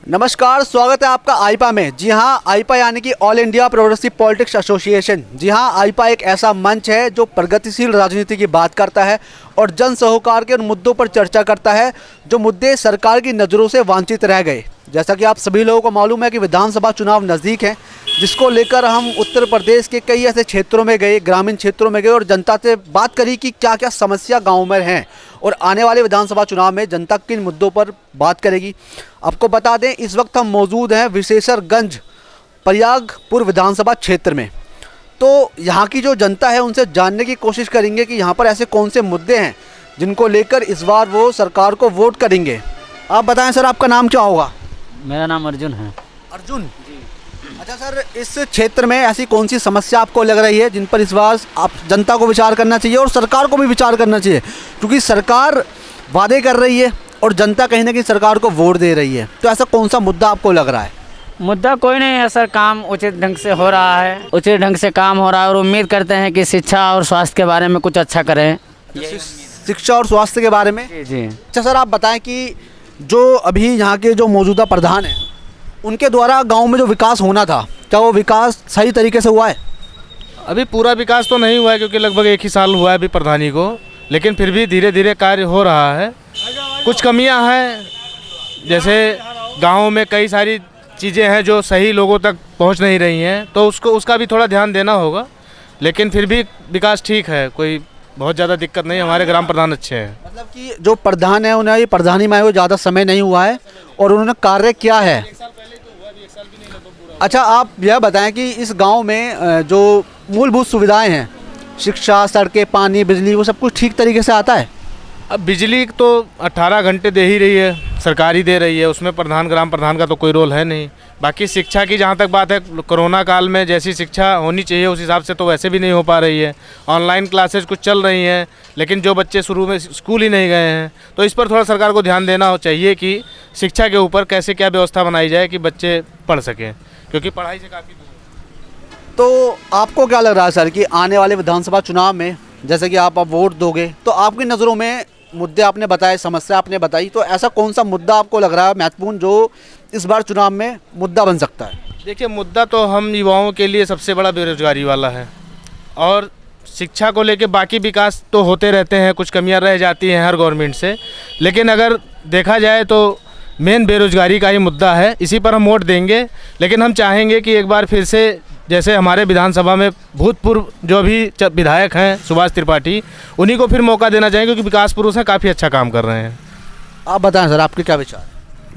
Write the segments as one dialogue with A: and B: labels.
A: नमस्कार, स्वागत है आपका आईपा में। जी हाँ, आईपा यानी कि All India Progressive Politics Association. जी हाँ, आईपा एक ऐसा मंच है जो प्रगतिशील राजनीति की बात करता है और जन सरोकार के उन मुद्दों पर चर्चा करता है जो मुद्दे सरकार की नज़रों से वांछित रह गए। जैसा कि आप सभी लोगों को मालूम है कि विधानसभा चुनाव नज़दीक है, जिसको लेकर हम उत्तर प्रदेश के कई ऐसे क्षेत्रों में गए, ग्रामीण क्षेत्रों में गए और जनता से बात करी कि क्या क्या समस्या गाँव में हैं और आने वाले विधानसभा चुनाव में जनता किन मुद्दों पर बात करेगी। आपको बता दें, इस वक्त हम मौजूद हैं विशेषरगंज प्रयागपुर विधानसभा क्षेत्र में। तो यहाँ की जो जनता है उनसे जानने की कोशिश करेंगे कि यहाँ पर ऐसे कौन से मुद्दे हैं जिनको लेकर इस बार वो सरकार को वोट करेंगे। आप बताएं सर, आपका नाम क्या होगा?
B: मेरा नाम अर्जुन है।
A: अर्जुन जी। अच्छा सर, इस क्षेत्र में ऐसी कौन सी समस्या आपको लग रही है जिन पर इस बार आप जनता को विचार करना चाहिए और सरकार को भी विचार करना चाहिए, क्योंकि सरकार वादे कर रही है और जनता कहीं ना कहीं सरकार को वोट दे रही है। तो ऐसा कौन सा मुद्दा आपको लग रहा है?
B: मुद्दा कोई नहीं है सर, काम उचित ढंग से हो रहा है, उचित ढंग से काम हो रहा है और उम्मीद करते हैं कि शिक्षा और स्वास्थ्य के बारे में कुछ अच्छा करें।
A: शिक्षा और स्वास्थ्य के बारे में?
B: जी जी।
A: अच्छा सर, आप बताएं कि जो अभी यहाँ के जो मौजूदा प्रधान हैं उनके द्वारा गांव में जो विकास होना था, क्या वो विकास सही तरीके से हुआ है?
C: अभी पूरा विकास तो नहीं हुआ है क्योंकि लगभग 1 ही साल हुआ है अभी प्रधानी को, लेकिन फिर भी धीरे धीरे कार्य हो रहा है। कुछ कमियां हैं, जैसे गाँव में कई सारी चीज़ें हैं जो सही लोगों तक पहुंच नहीं रही हैं, तो उसका भी थोड़ा ध्यान देना होगा। लेकिन फिर भी विकास ठीक है, कोई बहुत ज़्यादा दिक्कत नहीं। हमारे ग्राम प्रधान अच्छे हैं।
A: मतलब कि जो प्रधान है उन्हें ये प्रधानी में ज़्यादा समय नहीं हुआ है और उन्होंने कार्य किया है। अच्छा, आप यह बताएं कि इस गांव में जो मूलभूत सुविधाएं हैं, शिक्षा, सड़कें, पानी, बिजली, वो सब कुछ ठीक तरीके से आता है?
C: अब बिजली तो 18 घंटे दे ही रही है, सरकार ही दे रही है, उसमें ग्राम प्रधान का तो कोई रोल है नहीं। बाकी शिक्षा की जहाँ तक बात है, कोरोना काल में जैसी शिक्षा होनी चाहिए उस हिसाब से तो वैसे भी नहीं हो पा रही है। ऑनलाइन क्लासेस कुछ चल रही हैं, लेकिन जो बच्चे शुरू में स्कूल ही नहीं गए हैं, तो इस पर थोड़ा सरकार को ध्यान देना चाहिए कि शिक्षा के ऊपर कैसे क्या व्यवस्था बनाई जाए कि बच्चे पढ़ सकें, क्योंकि पढ़ाई से काफ़ी दूर।
A: तो आपको क्या लग रहा है सर कि आने वाले विधानसभा चुनाव में जैसे कि आप वोट दोगे तो आपकी नज़रों में मुद्दे आपने बताए, समस्या आपने बताई, तो ऐसा कौन सा मुद्दा आपको लग रहा है महत्वपूर्ण जो इस बार चुनाव में मुद्दा बन सकता है?
C: देखिए, मुद्दा तो हम युवाओं के लिए सबसे बड़ा बेरोजगारी वाला है, और शिक्षा को लेके बाकी विकास तो होते रहते हैं, कुछ कमियां रह जाती हैं हर गवर्नमेंट से, लेकिन अगर देखा जाए तो मेन बेरोजगारी का ही मुद्दा है। इसी पर हम वोट देंगे, लेकिन हम चाहेंगे कि एक बार फिर से जैसे हमारे विधानसभा में भूतपूर्व जो अभी विधायक हैं सुभाष त्रिपाठी, उन्हीं को फिर मौका देना चाहिए, क्योंकि विकास पुरुष हैं, काफ़ी अच्छा काम कर रहे हैं।
A: आप बताएं सर, आपके क्या विचार?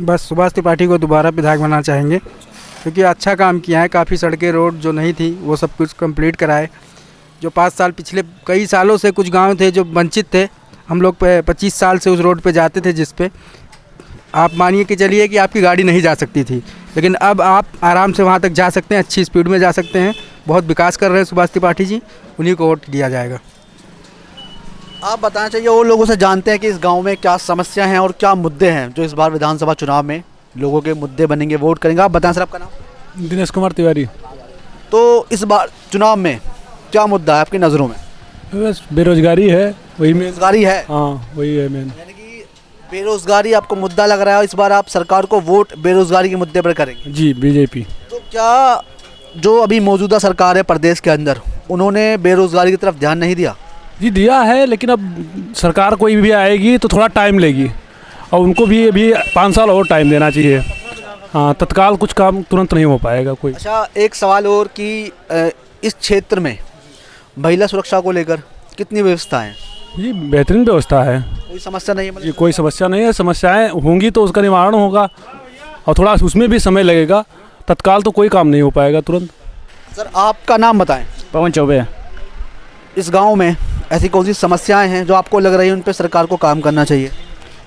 D: बस सुभाष त्रिपाठी को दोबारा विधायक बनाना चाहेंगे, क्योंकि अच्छा काम किया है। काफ़ी सड़कें, रोड जो नहीं थी वो सब कुछ कंप्लीट कराए। जो 5 साल पिछले कई सालों से कुछ गांव थे जो वंचित थे, हम लोग 25 साल से उस रोड पे जाते थे, जिस पे आप मानिए कि चलिए कि आपकी गाड़ी नहीं जा सकती थी, लेकिन अब आप आराम से वहाँ तक जा सकते हैं, अच्छी स्पीड में जा सकते हैं। बहुत विकास कर रहे हैं सुभाष त्रिपाठी जी, उन्हीं को वोट दिया जाएगा।
A: आप बताना चाहिए वो लोगों से जानते हैं कि इस गांव में क्या समस्या हैं और क्या मुद्दे हैं जो इस बार विधानसभा चुनाव में लोगों के मुद्दे बनेंगे, वोट करेंगे। आप बताएं सर, आपका नाम?
E: दिनेश कुमार तिवारी।
A: तो इस बार चुनाव में क्या मुद्दा है आपकी नज़रों में?
E: बस बेरोजगारी है, वही मेन।
A: बेरोजगारी है?
E: हाँ, वही है मेन।
A: यानी कि बेरोजगारी आपको मुद्दा लग रहा है, इस बार आप सरकार को वोट बेरोजगारी के मुद्दे पर करेंगे?
E: जी, बीजेपी।
A: तो क्या जो अभी मौजूदा सरकार है प्रदेश के अंदर, उन्होंने बेरोजगारी की तरफ ध्यान नहीं दिया?
E: जी दिया है, लेकिन अब सरकार कोई भी आएगी तो थोड़ा टाइम लेगी, और उनको भी अभी 5 साल और टाइम देना चाहिए। हाँ, तत्काल कुछ काम तुरंत नहीं हो पाएगा कोई।
A: अच्छा, एक सवाल और कि इस क्षेत्र में महिला सुरक्षा को लेकर कितनी व्यवस्थाएं हैं?
E: जी बेहतरीन व्यवस्था है,
A: कोई समस्या नहीं है?
E: जी कोई समस्या नहीं है। समस्याएं होंगी तो उसका निवारण होगा, और थोड़ा उसमें भी समय लगेगा। तत्काल तो कोई काम नहीं हो पाएगा तुरंत।
A: सर, आपका नाम बताएं?
B: पवन चौबे।
A: इस गांव में ऐसी कौन सी समस्याएं हैं जो आपको लग रही है उन पर सरकार को काम करना चाहिए?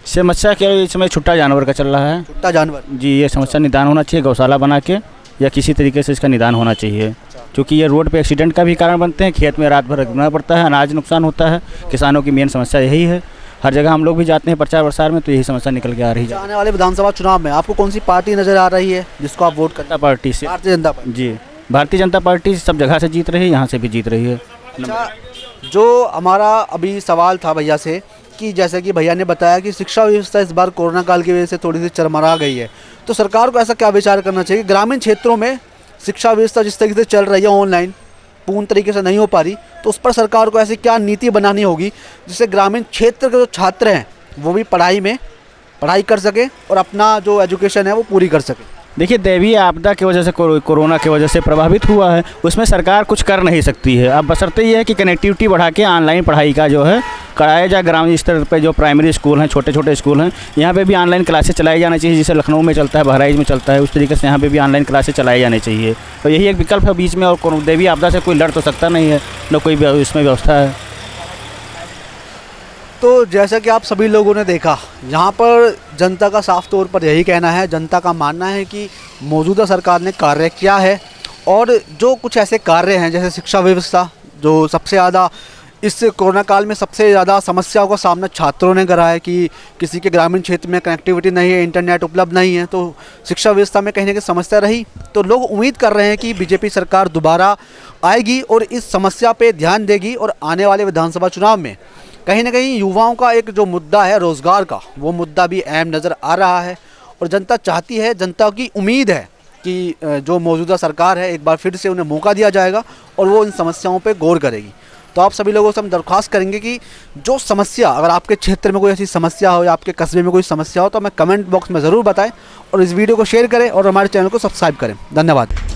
B: समस्या क्या है, इस समय छुट्टा जानवर का चल रहा है।
A: छुट्टा जानवर?
B: जी, ये समस्या निदान होना चाहिए, गौशाला बना के या किसी तरीके से इसका निदान होना चाहिए, क्योंकि ये रोड पे एक्सीडेंट का भी कारण बनते हैं। खेत में रात भर रुकना पड़ता है, अनाज नुकसान होता है। किसानों की मेन समस्या यही है। हर जगह हम लोग भी जाते हैं प्रचार प्रसार में, तो यही समस्या निकल के आ रही है।
A: आने वाले विधानसभा चुनाव में आपको कौन सी पार्टी नजर आ रही है जिसको आप वोट करें?
B: पार्टी से।
A: भारतीय जनता पार्टी?
B: जी, भारतीय जनता पार्टी सब जगह से जीत रही है, यहाँ से भी जीत रही है।
A: अच्छा, जो हमारा अभी सवाल था भैया से कि जैसे कि भैया ने बताया कि शिक्षा व्यवस्था इस बार कोरोना काल की वजह से थोड़ी सी चरमरा गई है, तो सरकार को ऐसा क्या विचार करना चाहिए? ग्रामीण क्षेत्रों में शिक्षा व्यवस्था जिस तरीके से चल रही है ऑनलाइन पूर्ण तरीके से नहीं हो पा रही, तो उस पर सरकार को ऐसी क्या नीति बनानी होगी जिससे ग्रामीण क्षेत्र के जो छात्र हैं वो भी पढ़ाई कर सके और अपना जो एजुकेशन है वो पूरी कर सके?
B: देखिए, दैवीय आपदा की वजह से कोरोना की वजह से प्रभावित हुआ है, उसमें सरकार कुछ कर नहीं सकती है। अब बशर्ते ये है कि कनेक्टिविटी बढ़ा के ऑनलाइन पढ़ाई का जो है कराया जाए। ग्रामीण स्तर पर जो प्राइमरी स्कूल हैं, छोटे छोटे स्कूल हैं, यहाँ पे भी ऑनलाइन क्लासेस चलाई जानी चाहिए, जैसे लखनऊ में चलता है, बहराइच में चलता है, उस तरीके से यहाँ पे भी ऑनलाइन क्लासेस चलाई जानी चाहिए। तो यही एक विकल्प है बीच में, और दैवीय आपदा से कोई लड़ तो सकता नहीं है, न कोई इसमें व्यवस्था है।
A: तो जैसा कि आप सभी लोगों ने देखा, यहाँ पर जनता का साफ तौर पर यही कहना है, जनता का मानना है कि मौजूदा सरकार ने कार्य किया है, और जो कुछ ऐसे कार्य हैं जैसे शिक्षा व्यवस्था, जो सबसे ज़्यादा इस कोरोना काल में सबसे ज़्यादा समस्याओं का सामना छात्रों ने करा है कि किसी के ग्रामीण क्षेत्र में कनेक्टिविटी नहीं है, इंटरनेट उपलब्ध नहीं है, तो शिक्षा व्यवस्था में कहीं ना कहीं समस्या रही। तो लोग उम्मीद कर रहे हैं कि बीजेपी सरकार दोबारा आएगी और इस समस्या पे ध्यान देगी, और आने वाले विधानसभा चुनाव में कहीं ना कहीं युवाओं का एक जो मुद्दा है रोज़गार का, वो मुद्दा भी अहम नज़र आ रहा है। और जनता चाहती है, जनता की उम्मीद है कि जो मौजूदा सरकार है एक बार फिर से उन्हें मौका दिया जाएगा और वो इन समस्याओं पे गौर करेगी। तो आप सभी लोगों से हम दरख्वास्त करेंगे कि जो समस्या, अगर आपके क्षेत्र में कोई ऐसी समस्या हो या आपके कस्बे में कोई समस्या हो, तो हमें कमेंट बॉक्स में ज़रूर बताएं, और इस वीडियो को शेयर करें और हमारे चैनल को सब्सक्राइब करें। धन्यवाद।